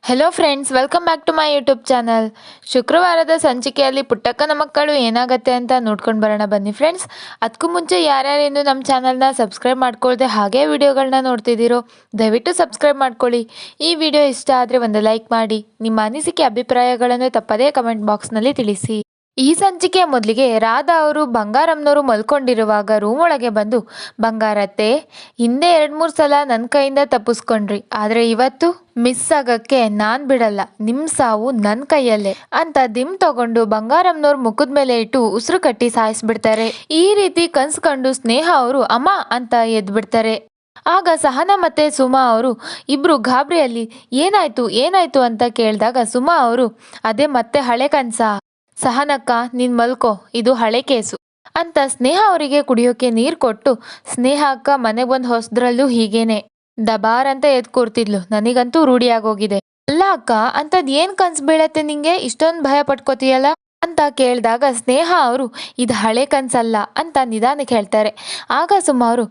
Hello friends, welcome back to my YouTube channel. ಶುಕ್ರವಾರದ ಸಂಚಿಕೆಯಲ್ಲಿ ಪುಟ್ಟಕ್ಕನ ಮಕ್ಕಳು ಏನಾಗತ್ತೆ ಅಂತ ನೋಡ್ಕೊಂಡು ಬರೋಣ ಬನ್ನಿ ಫ್ರೆಂಡ್ಸ್. ಅದಕ್ಕೂ ಮುಂಚೆ ಯಾರ್ಯಾರೇನು ನಮ್ಮ ಚಾನಲ್ನ ಸಬ್ಸ್ಕ್ರೈಬ್ ಮಾಡ್ಕೊಳ್ದೆ ಹಾಗೆ ವಿಡಿಯೋಗಳನ್ನ ನೋಡ್ತಿದ್ದೀರೋ ದಯವಿಟ್ಟು ಸಬ್ಸ್ಕ್ರೈಬ್ ಮಾಡ್ಕೊಳ್ಳಿ. ಈ ವಿಡಿಯೋ ಇಷ್ಟ ಆದರೆ ಒಂದು ಲೈಕ್ ಮಾಡಿ, ನಿಮ್ಮ ಅನಿಸಿಕೆ ಅಭಿಪ್ರಾಯಗಳನ್ನು ತಪ್ಪದೇ ಕಮೆಂಟ್ ಬಾಕ್ಸ್ನಲ್ಲಿ ತಿಳಿಸಿ. ಈ ಸಂಚಿಕೆಯ ಮೊದಲಿಗೆ ರಾಧಾ ಅವರು ಬಂಗಾರಮ್ಮನವರು ಮಲ್ಕೊಂಡಿರುವಾಗ ರೂಮ್ ಒಳಗೆ ಬಂದು, ಬಂಗಾರತ್ತೆ, ಹಿಂದೆ 2-3 ಸಲ ನನ್ನ ಕೈಯಿಂದ ತಪ್ಪಿಸ್ಕೊಂಡ್ರಿ, ಆದರೆ ಇವತ್ತು ಮಿಸ್ ಆಗಕ್ಕೆ ನಾನ್ ಬಿಡಲ್ಲ, ನಿಮ್ ಸಾವು ನನ್ನ ಕೈಯಲ್ಲೇ ಅಂತ ದಿಮ್ ತಗೊಂಡು ಬಂಗಾರಮ್ಮನವ್ರ ಮುಖದ ಮೇಲೆ ಇಟ್ಟು ಉಸಿರು ಕಟ್ಟಿ ಸಾಯಿಸ್ಬಿಡ್ತಾರೆ. ಈ ರೀತಿ ಕನ್ಸ್ ಕಂಡು ಸ್ನೇಹ ಅವರು ಅಮ್ಮ ಅಂತ ಎದ್ಬಿಡ್ತಾರೆ. ಆಗ ಸಹನಾ ಮತ್ತೆ ಸುಮಾ ಅವರು ಇಬ್ರು ಗಾಬರಿಯಲ್ಲಿ ಏನಾಯ್ತು ಏನಾಯ್ತು ಅಂತ ಕೇಳಿದಾಗ ಸುಮಾ ಅವರು ಅದೇ ಮತ್ತೆ ಹಳೆ ಕನ್ಸ, ಸಹನಕ್ಕ ನೀನ್ ಮಲ್ಕೋ, ಇದು ಹಳೆ ಕೇಸು ಅಂತ ಸ್ನೇಹ ಅವರಿಗೆ ಕುಡಿಯೋಕೆ ನೀರ್ ಕೊಟ್ಟು, ಸ್ನೇಹ ಅಕ್ಕ ಮನೆಗೆ ಬಂದ್ ಹೊಸದ್ರಲ್ಲೂ ಹೀಗೇನೆ ದಬಾರ್ ಅಂತ ಎದ್ ಕೂರ್ತಿದ್ಲು, ನನಗಂತೂ ರೂಢಿ ಆಗೋಗಿದೆ. ಅಲ್ಲ ಅಕ್ಕ, ಅಂತದ್ ಏನ್ ಕನ್ಸ್ ಬೀಳತ್ತೆ ನಿಂಗೆ, ಇಷ್ಟೊಂದು ಭಯ ಪಟ್ಕೋತೀಯಲ್ಲ ಅಂತ ಕೇಳಿದಾಗ ಸ್ನೇಹ ಅವರು ಇದು ಹಳೆ ಕನ್ಸಲ್ಲ ಅಂತ ನಿಧಾನಕ್ಕೆ ಹೇಳ್ತಾರೆ. ಆಗ ಸುಮಾರು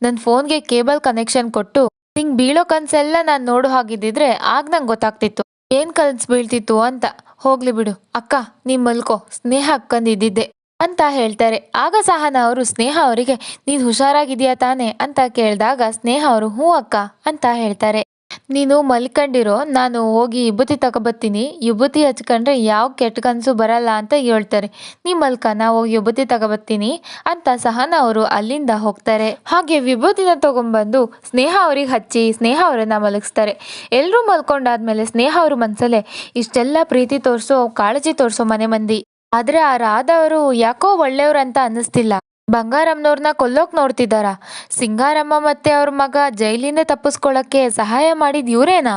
ನನ್ನ ಫೋನ್ಗೆ ಕೇಬಲ್ ಕನೆಕ್ಷನ್ ಕೊಟ್ಟು ನಿಂಗೆ ಬೀಳೋ ಕನ್ಸೆಲ್ಲ ನಾನು ನೋಡೋ ಹಾಗಿದ್ದಿದ್ರೆ ಆಗ ನಂಗೆ ಗೊತ್ತಾಗ್ತಿತ್ತು ಏನ್ ಕನ್ಸ್ ಬೀಳ್ತಿತ್ತು ಅಂತ. ಹೋಗ್ಲಿ ಬಿಡು ಅಕ್ಕ, ನೀ ಮಲ್ಕೋ, ಸ್ನೇಹ ಅಕ್ಕಂದಿದ್ದೆ ಅಂತ ಹೇಳ್ತಾರೆ. ಆಗ ಸಹನಾ ಅವರು ಸ್ನೇಹ ಅವರಿಗೆ ನೀನ್ ಹುಷಾರಾಗಿದ್ಯಾ ತಾನೆ ಅಂತ ಕೇಳಿದಾಗ ಸ್ನೇಹ ಅವರು ಹ್ಞೂ ಅಕ್ಕ ಅಂತ ಹೇಳ್ತಾರೆ. ನೀನು ಮಲ್ಕೊಂಡಿರೋ, ನಾನು ಹೋಗಿ ವಿಭೂತಿ ತಗೊಬತ್ತೀನಿ, ವಿಭೂತಿ ಹಚ್ಕೊಂಡ್ರೆ ಯಾವ ಕೆಟ್ಟ ಕನ್ಸು ಬರಲ್ಲ ಅಂತ ಹೇಳ್ತಾರೆ. ನೀ ಮಲ್ಕ, ನಾ ಹೋಗಿ ವಿಭೂತಿ ತಗೊಬತ್ತೀನಿ ಅಂತ ಸಹನಾ ಅವರು ಅಲ್ಲಿಂದ ಹೋಗ್ತಾರೆ. ಹಾಗೆ ವಿಭೂತಿನ ತಗೊಂಡ್ಬಂದು ಸ್ನೇಹ ಅವ್ರಿಗೆ ಹಚ್ಚಿ ಸ್ನೇಹ ಅವರನ್ನ ಮಲಗಿಸ್ತಾರೆ. ಎಲ್ರೂ ಮಲ್ಕೊಂಡಾದ್ಮೇಲೆ ಸ್ನೇಹ ಅವ್ರ ಮನ್ಸಲ್ಲೇ ಇಷ್ಟೆಲ್ಲ ಪ್ರೀತಿ ತೋರಿಸೋ ಕಾಳಜಿ ತೋರಿಸೋ ಮನೆ ಮಂದಿ, ಆದ್ರೆ ಆ ರಾಧವರು ಯಾಕೋ ಒಳ್ಳೆಯವ್ರಂತ ಅನ್ನಿಸ್ತಿಲ್ಲ. ಬಂಗಾರಮ್ಮನವ್ರನ್ನ ಕೊಲ್ಲೋಕ್ ನೋಡ್ತಿದ್ದಾರ, ಸಿಂಗಾರಮ್ಮ ಮತ್ತೆ ಅವ್ರ ಮಗ ಜೈಲಿಂದ ತಪ್ಪಿಸ್ಕೊಳಕ್ಕೆ ಸಹಾಯ ಮಾಡಿದ್ ಇವ್ರೇನಾ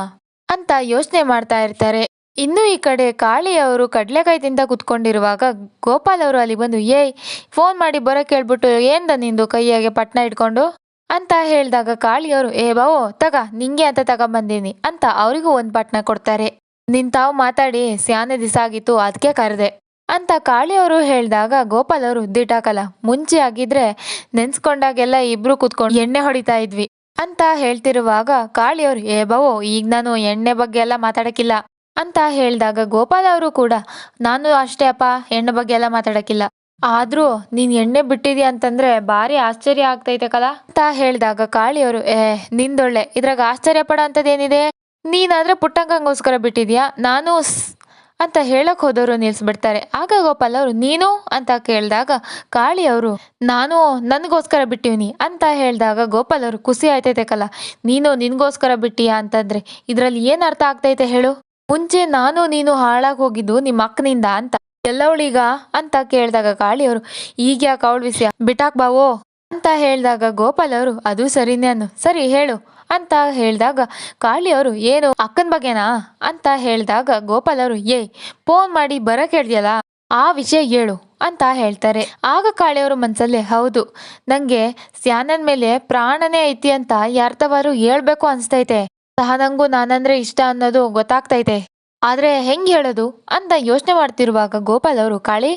ಅಂತ ಯೋಚನೆ ಮಾಡ್ತಾ ಇರ್ತಾರೆ. ಇನ್ನು ಈ ಕಡೆ ಕಾಳಿ ಅವರು ಕಡ್ಲೆಕಾಯಿ ತಿಂತ ಕುತ್ಕೊಂಡಿರುವಾಗ ಗೋಪಾಲ್ ಅವರು ಅಲ್ಲಿ ಬಂದು ಏಯ್ ಫೋನ್ ಮಾಡಿ ಬರೋಕ್ ಹೇಳ್ಬಿಟ್ಟು ಏನ್ದ ನಿಂದು ಕೈಯಾಗೆ ಪಟ್ನ ಇಟ್ಕೊಂಡು ಅಂತ ಹೇಳಿದಾಗ ಕಾಳಿಯವರು ಬಾವೋ ತಗ, ನಿಂಗೆ ಅಂತ ತಗೊಂಬಂದೀನಿ ಅಂತ ಅವರಿಗೂ ಒಂದ್ ಪಟ್ನ ಕೊಡ್ತಾರೆ. ತಾವು ಮಾತಾಡಿ ಸ್ಯಾನೆ ದಿಸ ಆಗಿತ್ತು, ಅದಕ್ಕೆ ಕರೆದೆ ಅಂತ ಕಾಳಿಯವರು ಹೇಳಿದಾಗ ಗೋಪಾಲ್ ಅವರು ದಿಟಾಕಲ್ಲ, ಮುಂಚೆ ಆಗಿದ್ರೆ ನೆನ್ಸ್ಕೊಂಡಾಗೆಲ್ಲ ಇಬ್ರು ಕುತ್ಕೊಂಡು ಎಣ್ಣೆ ಹೊಡಿತಾ ಇದ್ವಿ ಅಂತ ಹೇಳ್ತಿರುವಾಗ ಕಾಳಿಯವರು ಬಾವೋ ಈಗ ನಾನು ಎಣ್ಣೆ ಬಗ್ಗೆ ಎಲ್ಲ ಮಾತಾಡಕ್ಕಿಲ್ಲ ಅಂತ ಹೇಳಿದಾಗ ಗೋಪಾಲ್ ಅವರು ಕೂಡ ನಾನು ಅಷ್ಟೇ ಅಪ್ಪ, ಎಣ್ಣೆ ಬಗ್ಗೆ ಎಲ್ಲ ಮಾತಾಡಕ್ಕಿಲ್ಲ, ಆದ್ರೂ ನೀನ್ ಎಣ್ಣೆ ಬಿಟ್ಟಿದ್ಯಾ ಅಂತಂದ್ರೆ ಭಾರಿ ಆಶ್ಚರ್ಯ ಆಗ್ತೈತೆ ಕಲ ಅಂತ ಹೇಳಿದಾಗ ಕಾಳಿಯವರು ನಿಂದೊಳ್ಳೆ, ಇದ್ರಾಗ ಆಶ್ಚರ್ಯ ಪಡ ಅಂತದೇನಿದೆ, ನೀನಾದ್ರೆ ಪುಟ್ಟಂಗಂಗೋಸ್ಕರ ಬಿಟ್ಟಿದ್ಯಾ, ನಾನು ಅಂತ ಹೇಳಕ್ ಹೋದವರು ನಿಲ್ಸ್ಬಿಡ್ತಾರೆ. ಆಗ ಗೋಪಾಲ್ ಅವರು ನೀನು ಅಂತ ಕೇಳಿದಾಗ ಕಾಳಿ ಅವರು ನಾನು ನನ್ಗೋಸ್ಕರ ಬಿಟ್ಟಿವ್ನಿ ಅಂತ ಹೇಳಿದಾಗ ಗೋಪಾಲ್ ಅವರು ಖುಷಿ ಆಯ್ತೈತೆ ಕಲ, ನೀನು ನಿನ್ಗೋಸ್ಕರ ಬಿಟ್ಟಿಯಾ ಅಂತಂದ್ರೆ ಇದ್ರಲ್ಲಿ ಏನ್ ಅರ್ಥ ಆಗ್ತೈತೆ ಹೇಳು, ಮುಂಚೆ ನಾನು ನೀನು ಹಾಳಾಗಿ ಹೋಗಿದ್ದು ನಿಮ್ಮ ಅಕ್ಕನಿಂದ ಅಂತ, ಎಲ್ಲವಳೀಗ ಅಂತ ಕೇಳಿದಾಗ ಕಾಳಿ ಅವರು ಈಗ ಯಾಕೆ ಅವಳ ವಿಷಯ ಬಿಟಾಕ್ ಬಾವೋ ಅಂತ ಹೇಳಿದಾಗ ಗೋಪಾಲ್ ಅವರು ಅದು ಸರಿನೇ ಅನ್ನು, ಸರಿ ಹೇಳು ಅಂತ ಹೇಳಿದಾಗ ಕಾಳಿ ಅವರು ಏನು ಅಕ್ಕನ ಬಗ್ಗೆನಾ ಅಂತ ಹೇಳಿದಾಗ ಗೋಪಾಲ್ ಅವರು ಫೋನ್ ಮಾಡಿ ಬರಕ್ ಹೇಳ್ದಿಯಲ್ಲ ಆ ವಿಷಯ ಹೇಳು ಅಂತ ಹೇಳ್ತಾರೆ. ಆಗ ಕಾಳಿಯವರು ಮನ್ಸಲ್ಲೇ ಹೌದು, ನಂಗೆ ಸ್ಯಾನನ್ ಮೇಲೆ ಪ್ರಾಣನೇ ಐತಿ ಅಂತ ಯಾರ್ತವಾರು ಹೇಳ್ಬೇಕು ಅನ್ಸ್ತೈತೆ, ಸಹನಂಗೂ ನಾನಂದ್ರೆ ಇಷ್ಟ ಅನ್ನೋದು ಗೊತ್ತಾಗ್ತೈತೆ, ಆದ್ರೆ ಹೆಂಗ್ ಹೇಳೋದು ಅಂತ ಯೋಚನೆ ಮಾಡ್ತಿರುವಾಗ ಗೋಪಾಲ್ ಅವರು ಕಾಳಿ,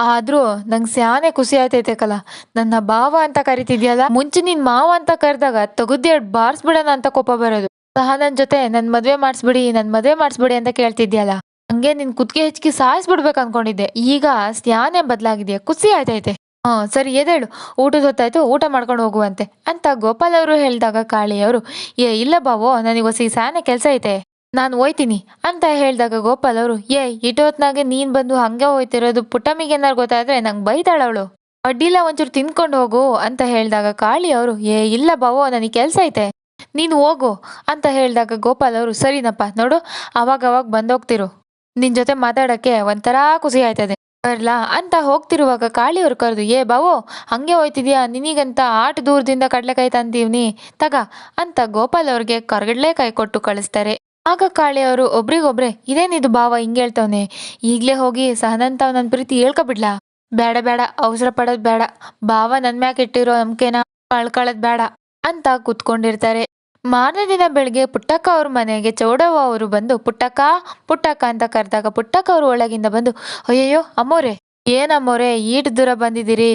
ಆದ್ರೂ ನಂಗ್ ಸ್ಯಾನೆ ಖುಷಿ ಆಯ್ತೈತೆ ಕಲ, ನನ್ನ ಭಾವ ಅಂತ ಕರಿತಿದ್ಯಲ್ಲ, ಮುಂಚೆ ನಿನ್ ಮಾವ ಅಂತ ಕರೆದಾಗ ತಗುದ್ದೆ ಬಾರ್ಸ್ಬಿಡೋಣ ಅಂತ ಕೋಪ ಬರೋದು, ಸಹನನ್ ಜೊತೆ ನನ್ ಮದ್ವೆ ಮಾಡಿಸ್ಬಿಡಿ ಅಂತ ಕೇಳ್ತಿದ್ಯಲ್ಲ, ಹಂಗೆ ನಿನ್ ಕುತ್ತಿಗೆ ಹೆಚ್ಚಿಗೆ ಸಾಯಿಸ್ಬಿಡ್ಬೇಕು ಅನ್ಕೊಂಡಿದ್ದೆ, ಈಗ ಸ್ಯಾನೆ ಬದಲಾಗಿದ್ಯಾ, ಖುಷಿ ಆಯ್ತೈತೆ, ಸರಿ ಎದೇಳು, ಊಟದ ಹೊತ್ತಾಯ್ತು, ಊಟ ಮಾಡ್ಕೊಂಡು ಹೋಗುವಂತೆ ಅಂತ ಗೋಪಾಲ್ ಅವರು ಹೇಳಿದಾಗ ಕಾಳಿಯವರು ಇಲ್ಲ ಬಾವೋ, ನನಗೊಸಿ ಸ್ಯಾನೆ ಕೆಲ್ಸ ಐತೆ, ನಾನು ಹೋಯ್ತೀನಿ ಅಂತ ಹೇಳಿದಾಗ ಗೋಪಾಲ್ ಅವರು ಇಟೋತ್ನಾಗೆ ನೀನ್ ಬಂದು ಹಂಗೆ ಹೋಯ್ತಿರೋದು ಪುಟ್ಟಮ್ಮಿಗೆ ಏನಾರು ಗೊತ್ತಾದ್ರೆ ನಂಗೆ ಬೈತಾಳವಳು, ಅಡ್ಡಿಲ್ಲ ಒಂಚೂರು ತಿನ್ಕೊಂಡು ಹೋಗು ಅಂತ ಹೇಳಿದಾಗ ಕಾಳಿ ಅವರು ಇಲ್ಲ ಬಾವೋ, ನನಗೆ ಕೆಲ್ಸ ಐತೆ, ನೀನು ಹೋಗು ಅಂತ ಹೇಳಿದಾಗ ಗೋಪಾಲ್ ಅವರು ಸರಿನಪ್ಪ ನೋಡು, ಅವಾಗ ಬಂದೋಗ್ತಿರು, ನಿನ್ ಜೊತೆ ಮಾತಾಡಕ್ಕೆ ಒಂಥರಾ ಖುಷಿ ಆಯ್ತದೆ, ಬರ್ಲಾ ಅಂತ ಹೋಗ್ತಿರುವಾಗ ಕಾಳಿಯವ್ರು ಕರೆದು ಬಾವೋ ಹಂಗೆ ಹೋಯ್ತಿದ್ಯಾ, ನಿನಗಂತ ಆಟ ದೂರದಿಂದ ಕಡ್ಲೆಕಾಯಿ ತಂದೀವ್ನಿ ತಗ ಅಂತ ಗೋಪಾಲ್ ಅವ್ರಿಗೆ ಕರ್ಗಡ್ಲೆಕಾಯಿ ಕೊಟ್ಟು ಕಳಿಸ್ತಾರೆ. ಆಗ ಕಾಳಿಯವರು ಒಬ್ರಿಗೊಬ್ರೆ ಇದೇನಿದು ಭಾವ ಹಿಂಗೆ ಹೇಳ್ತವನೆ, ಈಗ್ಲೇ ಹೋಗಿ ಸಹನಂತ ನನ್ನ ಪ್ರೀತಿ ಹೇಳ್ಕೊಬಿಡ್ಲಾ, ಬೇಡ ಅವಸರ ಪಡೋದ್ ಬೇಡ, ಭಾವ ನನ್ ಮ್ಯಾಕ್ ಇಟ್ಟಿರೋ ನಂಬಿಕೆನ ಕಳ್ಕೊಳ್ಳೋದ್ ಬೇಡ ಅಂತ ಕೂತ್ಕೊಂಡಿರ್ತಾರೆ. ಮಾರನೇ ದಿನ ಬೆಳಿಗ್ಗೆ ಪುಟ್ಟಕ್ಕ ಅವ್ರ ಮನೆಗೆ ಚೌಡವ್ವ ಅವರು ಬಂದು ಪುಟ್ಟಕ್ಕ ಅಂತ ಕರೆದಾಗ ಪುಟ್ಟಕ್ಕ ಅವರು ಒಳಗಿಂದ ಬಂದು ಅಯ್ಯಯ್ಯೋ ಅಮ್ಮೋರೆ, ಏನಮ್ಮೋರೆ ಈಟ್ ದೂರ ಬಂದಿದ್ದೀರಿ,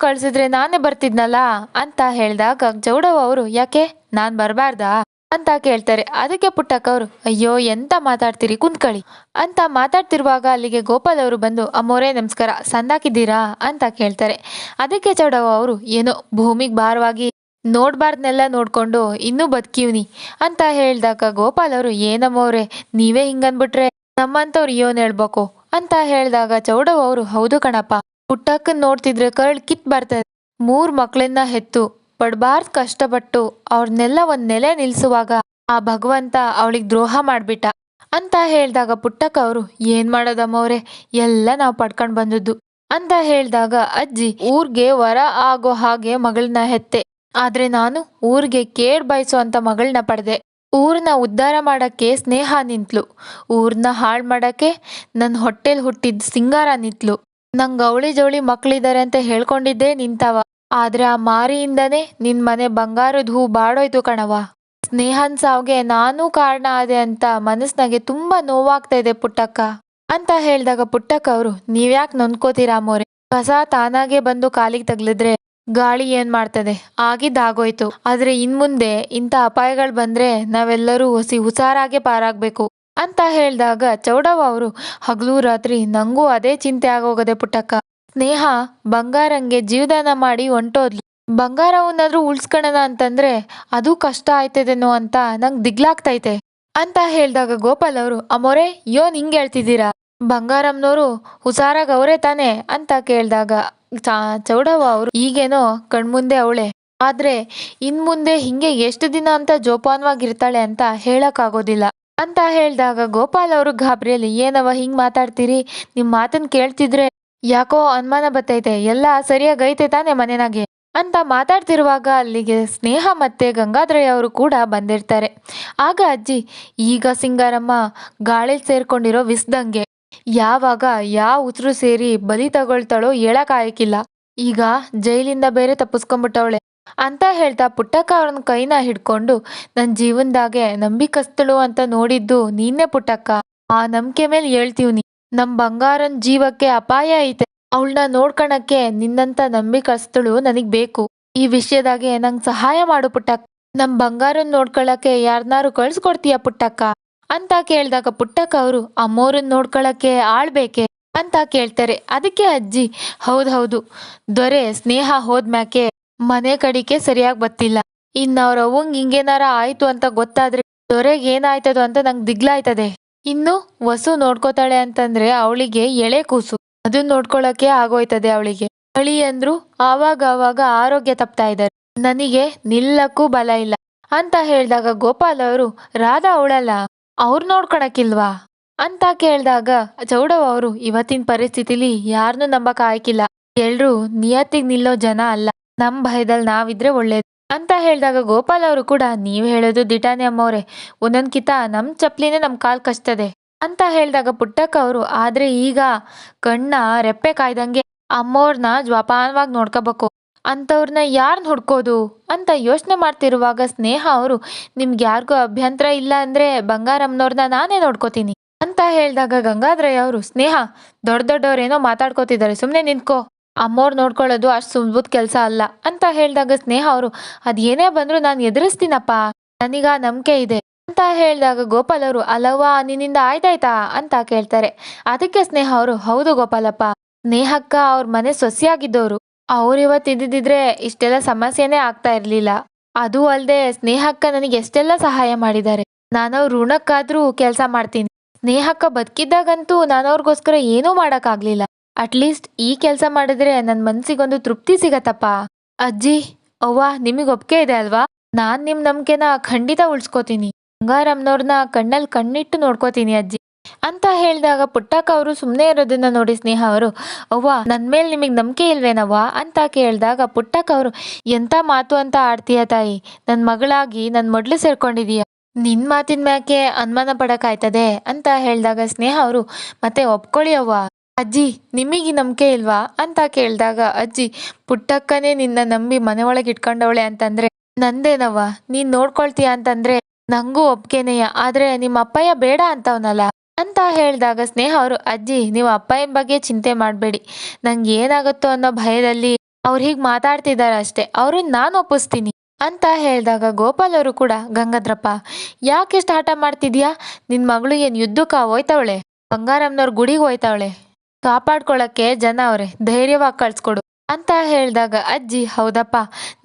ಕಳ್ಸಿದ್ರೆ ನಾನೇ ಬರ್ತಿದ್ನಲ್ಲ ಅಂತ ಹೇಳಿದಾಗ ಚೌಡವ್ವ ಅವರು ಯಾಕೆ ನಾನ್ ಬರ್ಬಾರ್ದಾ ಅಂತ ಕೇಳ್ತಾರೆ. ಅದಕ್ಕೆ ಪುಟ್ಟಕ್ಕ ಅವರು ಅಯ್ಯೋ ಎಂತ ಮಾತಾಡ್ತೀರಿ ಕುಂತ್ಕೊಳ್ಳಿ ಅಂತ ಮಾತಾಡ್ತಿರುವಾಗ ಅಲ್ಲಿಗೆ ಗೋಪಾಲ್ ಅವರು ಬಂದು ಅಮ್ಮೋರೇ ನಮಸ್ಕಾರ ಸಂದಾಕಿದ್ದೀರಾ ಅಂತ ಕೇಳ್ತಾರೆ. ಅದಕ್ಕೆ ಚೌಡವ್ವ ಅವರು ಏನೋ ಭೂಮಿಗೆ ಭಾರವಾಗಿ ನೋಡ್ಬಾರ್ದನ್ನೆಲ್ಲ ನೋಡ್ಕೊಂಡು ಇನ್ನೂ ಬದುಕಿವ್ನಿ ಅಂತ ಹೇಳ್ದಾಗ ಗೋಪಾಲ್ ಅವರು ಏನಮ್ಮವ್ರೆ ನೀವೇ ಹಿಂಗನ್ಬಿಟ್ರೆ ನಮ್ಮಂತವ್ರು ಯೋನ್ ಹೇಳ್ಬೇಕು ಅಂತ ಹೇಳಿದಾಗ ಚೌಡವ್ವ ಅವರು ಹೌದು ಕಣಪ್ಪ ಪುಟ್ಟಕ್ಕನ್ ನೋಡ್ತಿದ್ರೆ ಕರ್ಳ್ ಕಿತ್ ಬರ್ತದೆ. 3 ಮಕ್ಳನ್ನ ಹೆತ್ತು ಪಡ್ಬಾರ್ದ್ ಕಷ್ಟಪಟ್ಟು ಅವ್ರನ್ನೆಲ್ಲ ಒಂದ್ ನೆಲೆ ನಿಲ್ಸುವಾಗ ಆ ಭಗವಂತ ಅವಳಿಗೆ ದ್ರೋಹ ಮಾಡ್ಬಿಟ್ಟ ಅಂತ ಹೇಳ್ದಾಗ ಪುಟ್ಟಕ್ಕ ಅವರು ಏನ್ ಮಾಡೋದಮ್ಮವ್ರೆ ಎಲ್ಲ ನಾವು ಪಡ್ಕೊಂಡ್ ಬಂದದ್ದು ಅಂತ ಹೇಳ್ದಾಗ ಅಜ್ಜಿ ಊರ್ಗೆ ವರ ಆಗೋ ಹಾಗೆ ಮಗಳನ್ನ ಹೆತ್ತೆ ಆದ್ರೆ ನಾನು ಊರ್ಗೆ ಕೇಡ್ ಬಯಸೋ ಅಂತ ಮಗಳನ್ನ ಪಡೆದೆ. ಊರ್ನ ಉದ್ಧಾರ ಮಾಡಕ್ಕೆ ಸ್ನೇಹ ನಿಂತ್ಲು, ಊರ್ನ ಹಾಳ್ ಮಾಡಕ್ಕೆ ನನ್ ಹೊಟ್ಟೆಲ್ ಹುಟ್ಟಿದ್ ಸಿಂಗಾರ ನಿಂತ್ಲು. ನಂಗ್ ಅವಳಿ ಜವಳಿ ಮಕ್ಳಿದಾರೆ ಅಂತ ಹೇಳ್ಕೊಂಡಿದ್ದೇ ನಿಂತವ, ಆದ್ರೆ ಆ ಮಾರಿಯಿಂದನೇ ನಿನ್ ಮನೆ ಬಂಗಾರದ ಹೂ ಬಾಡೋಯ್ತು ಕಣವ. ಸ್ನೇಹನ್ ಸಾವ್ಗೆ ನಾನೂ ಕಾರಣ ಆದೆ ಅಂತ ಮನಸ್ನಾಗೆ ತುಂಬಾ ನೋವಾಗ್ತಾ ಇದೆ ಪುಟ್ಟಕ್ಕ ಅಂತ ಹೇಳ್ದಾಗ ಪುಟ್ಟಕ್ಕ ಅವರು ನೀವ್ಯಾಕ್ ನೊಂದ್ಕೋತೀರಾ ಮೋರೆ, ಕಸ ತಾನಾಗೆ ಬಂದು ಕಾಲಿಗೆ ತಗ್ಲಿದ್ರೆ ಗಾಳಿ ಏನ್ ಮಾಡ್ತದೆ, ಆಗಿದ್ದಾಗೋಯ್ತು. ಆದ್ರೆ ಇನ್ಮುಂದೆ ಇಂಥ ಅಪಾಯಗಳು ಬಂದ್ರೆ ನಾವೆಲ್ಲರೂ ಹುಷಾರಾಗೆ ಪಾರಾಗ್ಬೇಕು ಅಂತ ಹೇಳ್ದಾಗ ಚೌಡವ್ವ ಅವರು ಹಗಲು ರಾತ್ರಿ ನಂಗೂ ಅದೇ ಚಿಂತೆ ಆಗೋಗದೆ ಪುಟ್ಟಕ್ಕ. ಸ್ನೇಹ ಬಂಗಾರಂಗೆ ಜೀವದಾನ ಮಾಡಿ ಹೊಂಟೋದ್ಲು, ಬಂಗಾರವನ್ನಾದ್ರೂ ಉಳ್ಸ್ಕೊಳ್ಳೋಣ ಅಂತಂದ್ರೆ ಅದು ಕಷ್ಟ ಆಯ್ತದೇನೋ ಅಂತ ನಂಗ್ ದಿಗ್ಲಾಗ್ತೈತೆ ಅಂತ ಹೇಳ್ದಾಗ ಗೋಪಾಲ್ ಅವರು ಅಮ್ಮೋರೆ ಯೋನ್ ಹಿಂಗ್ ಹೇಳ್ತಿದ್ದೀರಾ, ಬಂಗಾರಮ್ನೋರು ಹುಷಾರಾಗ್ ಅವರೇ ತಾನೆ ಅಂತ ಕೇಳ್ದಾಗ ಚೌಡವ್ವ ಅವರು ಈಗೇನೋ ಕಣ್ಮುಂದೆ ಅವಳೆ, ಆದ್ರೆ ಇನ್ ಮುಂದೆ ಹಿಂಗೆ ಎಷ್ಟು ದಿನ ಅಂತ ಜೋಪಾನವಾಗಿರ್ತಾಳೆ ಅಂತ ಹೇಳಕ್ ಆಗೋದಿಲ್ಲ ಅಂತ ಹೇಳ್ದಾಗ ಗೋಪಾಲ್ ಅವರು ಗಾಬರಿಯಲ್ಲಿ ಏನವ ಹಿಂಗ್ ಮಾತಾಡ್ತೀರಿ, ನಿಮ್ ಮಾತನ್ ಕೇಳ್ತಿದ್ರೆ ಯಾಕೋ ಅನುಮಾನ ಬತ್ತೈತೆ, ಎಲ್ಲ ಸರಿಯಾಗೈತೆ ತಾನೆ ಮನೆನಾಗೆ ಅಂತ ಮಾತಾಡ್ತಿರುವಾಗ ಅಲ್ಲಿಗೆ ಸ್ನೇಹ ಮತ್ತೆ ಗಂಗಾಧರಯ್ಯ ಅವರು ಕೂಡ ಬಂದಿರ್ತಾರೆ. ಆಗ ಅಜ್ಜಿ ಈಗ ಸಿಂಗಾರಮ್ಮ ಗಾಳಿಲ್ ಸೇರ್ಕೊಂಡಿರೋ ವಿಸ್ದಂಗೆ ಯಾವಾಗ ಯಾವ ಉಸಿರು ಸೇರಿ ಬಲಿ ತಗೊಳ್ತಾಳೋ ಹೇಳಕ್ ಆಯ್ಕಿಲ್ಲ, ಈಗ ಜೈಲಿಂದ ಬೇರೆ ತಪ್ಪಿಸ್ಕೊಂಡ್ಬಿಟ್ಟವಳೆ ಅಂತ ಹೇಳ್ತಾ ಪುಟ್ಟಕ್ಕ ಅವ್ರನ್ನ ಕೈನ ಹಿಡ್ಕೊಂಡು ನನ್ ಜೀವನ್ದಾಗೆ ನಂಬಿಕಸ್ತಳು ಅಂತ ನೋಡಿದ್ದು ನೀನೇ ಪುಟ್ಟಕ್ಕ, ಆ ನಂಬಿಕೆ ಮೇಲೆ ಹೇಳ್ತೀವ್ನಿ, ನಮ್ ಬಂಗಾರನ್ ಜೀವಕ್ಕೆ ಅಪಾಯ ಐತೆ, ಅವಳನ್ನ ನೋಡ್ಕಣಕ್ಕೆ ನಿನ್ನಂತ ನಂಬಿಕಸ್ತಳು ನನಗ್ ಬೇಕು, ಈ ವಿಷಯದಾಗೆ ನಂಗ್ ಸಹಾಯ ಮಾಡು ಪುಟ್ಟಕ್ಕ, ನಮ್ ಬಂಗಾರನ್ ನೋಡ್ಕೊಳಕ್ಕೆ ಯಾರನ್ನಾರು ಕಳ್ಸ್ಕೊಡ್ತೀಯ ಪುಟ್ಟಕ್ಕ ಅಂತ ಕೇಳ್ದಾಗ ಪುಟ್ಟಕ್ಕ ಅವರು ಅಮ್ಮೋರನ್ ನೋಡ್ಕೊಳಕ್ಕೆ ಆಳ್ಬೇಕೆ ಅಂತ ಕೇಳ್ತಾರೆ. ಅದಕ್ಕೆ ಅಜ್ಜಿ ಹೌದು ದೊರೆ ಸ್ನೇಹ ಹೋದ್ಮ್ಯಾಕೆ ಮನೆ ಕಡಿಕೆ ಸರಿಯಾಗಿ ಬತ್ತಿಲ್ಲ, ಇನ್ ಅವ್ರ ಅವಂಗ್ ಹಿಂಗೇನಾರ ಆಯ್ತು ಅಂತ ಗೊತ್ತಾದ್ರೆ ದೊರೆಗೆ ಏನಾಯ್ತದೋ ಅಂತ ನಂಗೆ ದಿಗ್ಲಾಯ್ತದೆ, ಇನ್ನು ವಸು ನೋಡ್ಕೋತಾಳೆ ಅಂತಂದ್ರೆ ಅವಳಿಗೆ ಎಳೆ ಕೂಸು ಅದನ್ನ ನೋಡ್ಕೊಳಕ್ಕೆ ಆಗೋಯ್ತದೆ ಅವಳಿಗೆ, ಅಳಿ ಅಂದ್ರು ಆವಾಗ ಆರೋಗ್ಯ ತಪ್ತಾ ಇದ್ದಾರೆ, ನನಗೆ ನಿಲ್ಲಕ್ಕೂ ಬಲ ಇಲ್ಲ ಅಂತ ಹೇಳ್ದಾಗ ಗೋಪಾಲ್ ಅವರು ರಾಧಾ ಅವಳಲ್ಲ ಅವ್ರು ನೋಡ್ಕೊಳಕಿಲ್ವಾ ಅಂತ ಕೇಳ್ದಾಗ ಚೌಡವ್ವ ಅವರು ಇವತ್ತಿನ ಪರಿಸ್ಥಿತಿಲಿ ಯಾರನ್ನೂ ನಂಬಕ್ ಆಯ್ಕಿಲ್ಲ, ಎಲ್ರೂ ನಿಯತ್ತಿಗ್ ನಿಲ್ಲೋ ಜನ ಅಲ್ಲ, ನಮ್ ಭಯದಲ್ಲಿ ನಾವಿದ್ರೆ ಒಳ್ಳೇದು ಅಂತ ಹೇಳ್ದಾಗ ಗೋಪಾಲ್ ಅವರು ಕೂಡ ನೀವ್ ಹೇಳೋದು ದಿಟಾನೆ ಅಮ್ಮವ್ರೆ, ಒಂದೊಂದ್ಕಿತ ನಮ್ ಚಪ್ಲಿನೇ ನಮ್ ಕಾಲ್ ಕಚ್ತದೆ ಅಂತ ಹೇಳ್ದಾಗ ಪುಟ್ಟಕ್ಕ ಅವರು ಆದ್ರೆ ಈಗ ಕಣ್ಣ ರೆಪ್ಪೆ ಕಾಯ್ದಂಗೆ ಅಮ್ಮವ್ರನ್ನ ಜ್ವಾಪಾನವಾಗಿ ನೋಡ್ಕೋಬೇಕು, ಅಂಥವ್ರನ್ನ ಯಾರನ್ನ ಹುಡ್ಕೋದು ಅಂತ ಯೋಚನೆ ಮಾಡ್ತಿರುವಾಗ ಸ್ನೇಹ ಅವರು ನಿಮ್ಗೆ ಯಾರಿಗೂ ಅಭ್ಯಂತರ ಇಲ್ಲ ಅಂದ್ರೆ ಬಂಗಾರಮ್ಮನವ್ರನ್ನ ನಾನೇ ನೋಡ್ಕೋತೀನಿ ಅಂತ ಹೇಳ್ದಾಗ ಗಂಗಾಧರಯ್ಯ ಅವರು ಸ್ನೇಹ ದೊಡ್ಡವರೇನೋ ಮಾತಾಡ್ಕೋತಿದ್ದಾರೆ ಸುಮ್ನೆ ನಿಂತ್ಕೋ, ಅಮ್ಮೋರ್ ನೋಡ್ಕೊಳ್ಳೋದು ಅಷ್ಟು ಸುಲಭದ ಕೆಲಸ ಅಲ್ಲ ಅಂತ ಹೇಳ್ದಾಗ ಸ್ನೇಹ ಅವರು ಅದೇನೇ ಬಂದ್ರು ನಾನು ಎದುರಿಸ್ತೀನಪ್ಪ, ನನಗ ನಂಬಿಕೆ ಇದೆ ಅಂತ ಹೇಳ್ದಾಗ ಗೋಪಾಲ್ ಅವರು ಅಲ್ಲವ್ವ ನಿನ್ನಿಂದ ಆಯ್ತಾಯ್ತಾ ಅಂತ ಕೇಳ್ತಾರೆ. ಅದಕ್ಕೆ ಸ್ನೇಹ ಅವರು ಹೌದು ಗೋಪಾಲಪ್ಪ, ಸ್ನೇಹಕ್ಕ ಅವ್ರ ಮನೆ ಸೊಸೆಯಾಗಿದ್ದವರು, ಅವ್ರು ಇವತ್ತು ಇದ್ದಿದ್ರೆ ಇಷ್ಟೆಲ್ಲ ಸಮಸ್ಯೆನೇ ಆಗ್ತಾ ಇರ್ಲಿಲ್ಲ, ಅದು ಅಲ್ಲದೆ ಸ್ನೇಹಕ್ಕ ನನಗೆ ಎಷ್ಟೆಲ್ಲ ಸಹಾಯ ಮಾಡಿದ್ದಾರೆ, ನಾನವ್ರ ಋಣಕ್ಕಾದ್ರೂ ಕೆಲಸ ಮಾಡ್ತೀನಿ, ಸ್ನೇಹಕ್ಕ ಬದುಕಿದ್ದಾಗಂತೂ ನಾನವ್ರಿಗೋಸ್ಕರ ಏನೂ ಮಾಡೋಕ್ಕಾಗ್ಲಿಲ್ಲ, ಅಟ್ಲೀಸ್ಟ್ ಈ ಕೆಲಸ ಮಾಡಿದ್ರೆ ನನ್ನ ಮನ್ಸಿಗೊಂದು ತೃಪ್ತಿ ಸಿಗತ್ತಪ್ಪ. ಅಜ್ಜಿ ಅವ್ವ ನಿಮಗೆ ಒಪ್ಪಿಗೆ ಇದೆ ಅಲ್ವಾ, ನಾನ್ ನಿಮ್ ನಂಬಿಕೆನ ಖಂಡಿತ ಉಳ್ಸ್ಕೋತೀನಿ, ಬಂಗಾರಮ್ಮನವ್ರನ್ನ ಕಣ್ಣಲ್ಲಿ ಕಣ್ಣಿಟ್ಟು ನೋಡ್ಕೋತೀನಿ ಅಜ್ಜಿ ಅಂತ ಹೇಳಿದಾಗ ಪುಟ್ಟಕ್ಕ ಅವರು ಸುಮ್ಮನೆ ಇರೋದನ್ನ ನೋಡಿ ಸ್ನೇಹ ಅವರು ಅವ್ವ ನನ್ ಮೇಲೆ ನಿಮಗೆ ನಂಬಿಕೆ ಇಲ್ವೇನವ್ವ ಅಂತ ಕೇಳಿದಾಗ ಪುಟ್ಟಕ್ಕ ಅವರು ಎಂತ ಮಾತು ಅಂತ ಆಡ್ತೀಯ ತಾಯಿ, ನನ್ ಮಗಳಾಗಿ ನನ್ ಮೊಡ್ಲು ಸೇರ್ಕೊಂಡಿದೀಯ, ನಿನ್ ಮಾತಿನ ಮ್ಯಾಕೆ ಅನುಮಾನ ಪಡಕ್ಕಾಯ್ತದೆ ಅಂತ ಹೇಳಿದಾಗ ಸ್ನೇಹ ಅವರು ಮತ್ತೆ ಒಪ್ಕೊಳ್ಳಿ ಅವ್ವ, ಅಜ್ಜಿ ನಿಮಗೆ ನಂಬಿಕೆ ಇಲ್ವಾ ಅಂತ ಕೇಳಿದಾಗ ಅಜ್ಜಿ ಪುಟ್ಟಕ್ಕನೇ ನಿನ್ನ ನಂಬಿ ಮನೆ ಒಳಗೆ ಇಟ್ಕೊಂಡವಳೆ ಅಂತಂದ್ರೆ ನಂದೇನವ್ವ, ನೀನ್ ನೋಡ್ಕೊಳ್ತೀಯ ಅಂತಂದ್ರೆ ನಂಗೂ ಒಪ್ಗೆನೆಯ, ಆದ್ರೆ ನಿಮ್ಮ ಅಪ್ಪಯ್ಯ ಬೇಡ ಅಂತವನಲ್ಲ ಅಂತ ಹೇಳಿದಾಗ ಸ್ನೇಹ ಅವರು ಅಜ್ಜಿ ನೀವು ಅಪ್ಪಯ್ಯನ ಬಗ್ಗೆ ಚಿಂತೆ ಮಾಡಬೇಡಿ, ನಂಗೆ ಏನಾಗುತ್ತೋ ಅನ್ನೋ ಭಯದಲ್ಲಿ ಅವ್ರು ಹೀಗೆ ಮಾತಾಡ್ತಿದ್ದಾರೆ ಅಷ್ಟೇ, ಅವ್ರನ್ನ ನಾನು ಒಪ್ಪಿಸ್ತೀನಿ ಅಂತ ಹೇಳಿದಾಗ ಗೋಪಾಲ್ ಅವರು ಕೂಡ ಗಂಗಾಧರಪ್ಪ ಯಾಕೆ ಇಷ್ಟು ಹಠ ಮಾಡ್ತಿದ್ಯಾ? ನಿನ್ ಮಗಳು ಏನ್ ಯುದ್ಧಕ್ಕ ಹೋಯ್ತವಳೆ, ಬಂಗಾರಮ್ಮನವ್ರ ಗುಡಿಗೆ ಹೋಯ್ತವಳೆ, ಕಾಪಾಡ್ಕೊಳಕ್ಕೆ ಜನ ಅವ್ರೆ, ಧೈರ್ಯವಾಗಿ ಕಳ್ಸ್ಕೊಡು ಅಂತ ಹೇಳಿದಾಗ ಅಜ್ಜಿ ಹೌದಪ್ಪ,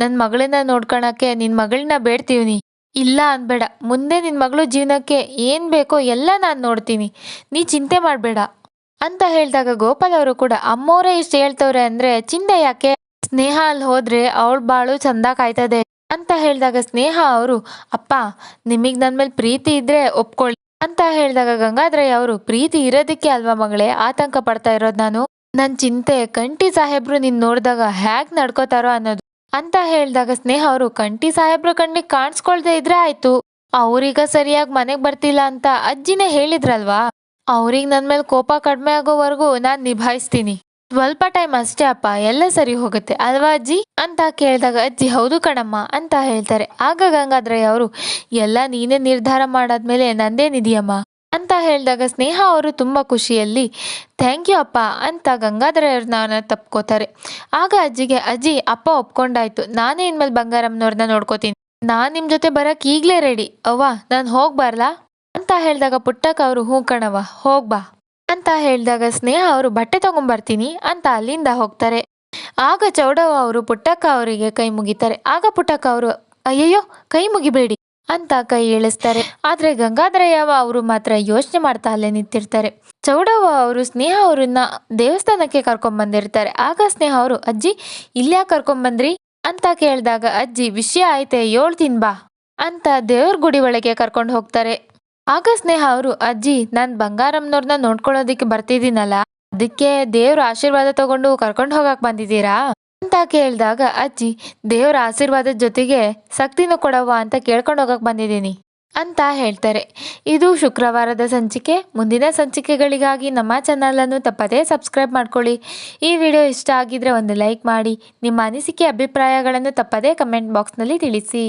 ನನ್ನ ಮಗಳನ್ನ ನೋಡ್ಕೊಳಕ್ಕೆ ನಿನ್ ಮಗಳನ್ನ ಬೇಡ್ತೀವ್ನಿ, ಇಲ್ಲ ಅನ್ಬೇಡ, ಮುಂದೆ ನಿನ್ ಮಗಳು ಜೀವನಕ್ಕೆ ಏನ್ ಬೇಕೋ ಎಲ್ಲ ನಾನು ನೋಡ್ತೀನಿ, ನೀ ಚಿಂತೆ ಮಾಡಬೇಡ ಅಂತ ಹೇಳಿದಾಗ ಗೋಪಾಲ್ ಅವರು ಕೂಡ ಅಮ್ಮೋರೇ ಇಷ್ಟು ಹೇಳ್ತವ್ರೆ ಅಂದ್ರೆ ಚಿಂತೆ ಯಾಕೆ, ಸ್ನೇಹ ಅಲ್ಲಿ ಹೋದ್ರೆ ಅವಳ ಬಾಳು ಚಂದ ಕಾಯ್ತದೆ ಅಂತ ಹೇಳಿದಾಗ ಸ್ನೇಹ ಅವರು ಅಪ್ಪ ನಿಮಗ್ ನನ್ ಮೇಲೆ ಪ್ರೀತಿ ಇದ್ರೆ ಒಪ್ಕೊಳ್ಳಿ ಅಂತ ಹೇಳಿದಾಗ ಗಂಗಾಧರಯ್ಯ ಅವರು ಪ್ರೀತಿ ಇರೋದಕ್ಕೆ ಅಲ್ವಾ ಮಗಳೇ ಆತಂಕ ಪಡ್ತಾ ಇರೋದು ನಾನು, ನನ್ ಚಿಂತೆ ಕಂಠಿ ಸಾಹೇಬ್ರು ನಿನ್ ನೋಡಿದಾಗ ಹ್ಯಾಗ್ ನಡ್ಕೋತಾರೋ ಅನ್ನೋದು ಅಂತ ಹೇಳಿದಾಗ ಸ್ನೇಹ ಅವರು ಕಂಠಿ ಸಾಹೇಬ್ರು ಕಣ್ಣಿಗೆ ಕಾಣಿಸ್ಕೊಳ್ದೆ ಇದ್ರೆ ಆಯ್ತು, ಅವ್ರೀಗ ಸರಿಯಾಗಿ ಮನೆಗ್ ಬರ್ತಿಲ್ಲ ಅಂತ ಅಜ್ಜಿನೇ ಹೇಳಿದ್ರಲ್ವಾ, ಅವ್ರಿಗೆ ನನ್ ಮೇಲೆ ಕೋಪ ಕಡಿಮೆ ಆಗೋವರೆಗೂ ನಾನ್ ನಿಭಾಯಿಸ್ತೀನಿ, ಸ್ವಲ್ಪ ಟೈಮ್ ಅಷ್ಟೇ ಅಪ್ಪ, ಎಲ್ಲ ಸರಿ ಹೋಗುತ್ತೆ ಅಲ್ವಾ ಅಜ್ಜಿ ಅಂತ ಕೇಳಿದಾಗ ಅಜ್ಜಿ ಹೌದು ಕಣಮ್ಮ ಅಂತ ಹೇಳ್ತಾರೆ. ಆಗ ಗಂಗಾಧರಯ್ಯ ಅವರು ಎಲ್ಲ ನೀನೇ ನಿರ್ಧಾರ ಮಾಡಾದ್ಮೇಲೆ ನಂದೇನಿದೆಯಮ್ಮ ಅಂತ ಹೇಳಿದಾಗ ಸ್ನೇಹ ಅವರು ತುಂಬಾ ಖುಷಿಯಲ್ಲಿ ಥ್ಯಾಂಕ್ ಯು ಅಪ್ಪ ಅಂತ ಗಂಗಾಧರಯ್ಯವ್ರನ್ನ ತಪ್ಕೋತಾರೆ. ಆಗ ಅಜ್ಜಿಗೆ ಅಜ್ಜಿ ಅಪ್ಪ ಒಪ್ಕೊಂಡಾಯ್ತು, ನಾನೇ ಇನ್ಮೇಲೆ ಬಂಗಾರಮ್ಮನವ್ರನ್ನ ನೋಡ್ಕೋತೀನಿ, ನಾನ್ ನಿಮ್ ಜೊತೆ ಬರಕ್ ಈಗ್ಲೇ ರೆಡಿ ಅವ್ವ, ನಾನು ಹೋಗ್ಬಾರ್ಲಾ ಅಂತ ಹೇಳಿದಾಗ ಪುಟ್ಟಕ್ಕ ಅವರು ಹೂ ಕಣವ ಹೋಗ್ಬಾ ಅಂತ ಹೇಳಿದಾಗ ಸ್ನೇಹ ಅವರು ಬಟ್ಟೆ ತಗೊಂಬರ್ತೀನಿ ಅಂತ ಅಲ್ಲಿಂದ ಹೋಗ್ತಾರೆ. ಆಗ ಚೌಡವ್ವ ಅವರು ಪುಟ್ಟಕ್ಕ ಅವರಿಗೆ ಕೈ ಮುಗಿತಾರೆ. ಆಗ ಪುಟ್ಟಕ್ಕ ಅವರು ಅಯ್ಯಯ್ಯೋ ಕೈ ಮುಗಿಬೇಡಿ ಅಂತ ಕೈ ಇಳಿಸ್ತಾರೆ. ಆದ್ರೆ ಗಂಗಾಧರಯ್ಯವ ಅವರು ಮಾತ್ರ ಯೋಚನೆ ಮಾಡ್ತಾ ಅಲ್ಲೇ ನಿಂತಿರ್ತಾರೆ. ಚೌಡವ್ವ ಅವರು ಸ್ನೇಹ ಅವ್ರನ್ನ ದೇವಸ್ಥಾನಕ್ಕೆ ಕರ್ಕೊಂಡ್ ಬಂದಿರ್ತಾರೆ. ಆಗ ಸ್ನೇಹ ಅವರು ಅಜ್ಜಿ ಇಲ್ಯಾಕೆ ಕರ್ಕೊಂಡ್ ಬಂದ್ರಿ ಅಂತ ಕೇಳಿದಾಗ ಅಜ್ಜಿ ವಿಷಯ ಐತೆ ಹೇಳ್ತೀನಿ ಬಾ ಅಂತ ದೇವ್ರ ಗುಡಿ ಒಳಗೆ ಕರ್ಕೊಂಡು ಹೋಗ್ತಾರೆ. ಆಗ ಸ್ನೇಹ ಅವರು ಅಜ್ಜಿ ನಾನ್ ಬಂಗಾರಮ್ಮನವ್ರನ್ನ ನೋಡ್ಕೊಳ್ಳೋದಿಕ್ಕೆ ಬರ್ತಿದ್ದೀನಲ್ಲ, ಅದಕ್ಕೆ ದೇವ್ರ ಆಶೀರ್ವಾದ ತಗೊಂಡು ಕರ್ಕೊಂಡು ಹೋಗಕ್ ಬಂದಿದ್ದೀರಾ ಅಂತ ಕೇಳಿದಾಗ ಅಜ್ಜಿ ದೇವ್ರ ಆಶೀರ್ವಾದದ ಜೊತೆಗೆ ಶಕ್ತಿನೂ ಕೊಡವ್ವ ಅಂತ ಕೇಳ್ಕೊಂಡು ಹೋಗಕ್ ಬಂದಿದ್ದೀನಿ ಅಂತ ಹೇಳ್ತಾರೆ. ಇದು ಶುಕ್ರವಾರದ ಸಂಚಿಕೆ. ಮುಂದಿನ ಸಂಚಿಕೆಗಳಿಗಾಗಿ ನಮ್ಮ ಚಾನಲನ್ನು ತಪ್ಪದೇ ಸಬ್ಸ್ಕ್ರೈಬ್ ಮಾಡ್ಕೊಳ್ಳಿ. ಈ ವಿಡಿಯೋ ಇಷ್ಟ ಆಗಿದ್ರೆ ಒಂದು ಲೈಕ್ ಮಾಡಿ, ನಿಮ್ಮ ಅನಿಸಿಕೆ ಅಭಿಪ್ರಾಯಗಳನ್ನು ತಪ್ಪದೇ ಕಮೆಂಟ್ ಬಾಕ್ಸ್ನಲ್ಲಿ ತಿಳಿಸಿ.